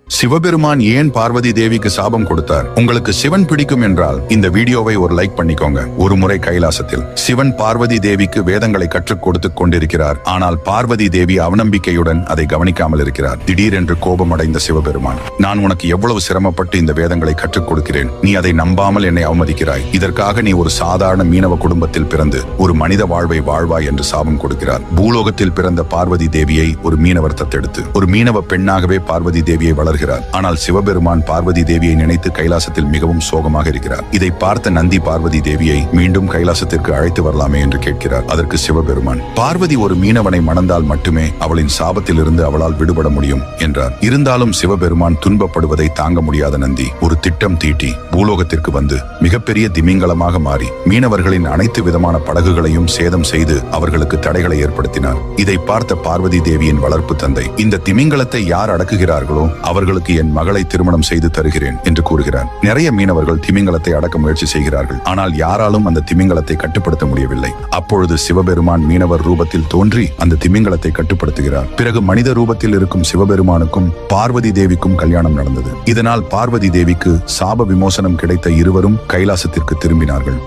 சிவபெருமான் ஏன் பார்வதி தேவிக்கு சாபம் கொடுத்தார்? உங்களுக்கு சிவன் பிடிக்கும் என்றால் இந்த வீடியோவை ஒரு லைக் பண்ணிக்கோங்க. ஒரு முறை கைலாசத்தில் சிவன் பார்வதி தேவிக்கு வேதங்களை கற்றுக் கொடுத்து கொண்டிருக்கிறார். ஆனால் பார்வதி தேவி அவநம்பிக்கையுடன் அதை கவனிக்காமல் இருக்கிறார். திடீரென்று கோபமடைந்த சிவபெருமான், நான் உனக்கு எவ்வளவு சிரமப்பட்டு இந்த வேதங்களை கற்றுக் கொடுக்கிறேன், நீ அதை நம்பாமல் என்னை அவமதிக்கிறாய். இதற்காக நீ ஒரு சாதாரண மீனவ குடும்பத்தில் பிறந்து ஒரு மனித வாழ்வை வாழ்வாய் என்று சாபம் கொடுக்கிறார். பூலோகத்தில் பிறந்த பார்வதி தேவியை ஒரு மீனவர் தத்தெடுத்து ஒரு மீனவ பெண்ணாகவே பார்வதி தேவியை வளர்கிறார். ஆனால் சிவபெருமான் பார்வதி தேவியை நினைத்து கைலாசத்தில் மிகவும் சோகமாக இருக்கிறார். இதை பார்த்த நந்தி பார்வதி தேவியை மீண்டும் கைலாசத்திற்கு அழைத்து வரலாமே என்று கேட்கிறார். அதற்கு சிவபெருமான், பார்வதி ஒரு மீனவனை மணந்தால் மட்டுமே அவளின் சாபத்தில் இருந்து அவளால் விடுபட முடியும் என்றார். இருந்தாலும் சிவபெருமான் துன்பப்படுவதை தாங்க முடியாத நந்தி ஒரு திட்டம் தீட்டி பூலோகத்திற்கு வந்து மிகப்பெரிய திமிங்கலமாக மாறி மீனவர்களின் அனைத்து விதமான படகுகளையும் சேதம் செய்து அவர்களுக்கு தடைகளை ஏற்படுத்தினார். இதை பார்த்த பார்வதி தேவியின் வளர்ப்பு தந்தை, இந்த திமிங்கலத்தை யார் அடக்குகிறார்களோ அவர்களுக்கு என் மகளை திருமணம் செய்து தருகிறேன் என்று கூறுகிறார். நிறைய மீனவர்கள் திமிங்கலத்தை அடக்க முயற்சி செய்கிறார்கள். ஆனால் யாராலும் அந்த திமிங்கலத்தை கட்டுப்படுத்த முடியவில்லை. அப்பொழுது சிவபெருமான் மீனவர் ரூபத்தில் தோன்றி அந்த திமிங்கலத்தை கட்டுப்படுத்துகிறார். பிறகு மனித ரூபத்தில் இருக்கும் சிவபெருமானுக்கும் பார்வதி தேவிக்கும் கல்யாணம் நடந்தது. இதனால் பார்வதி தேவிக்கு சாப விமோசனம் கிடைத்த இருவரும் கைலாசத்திற்கு திரும்பினார்கள்.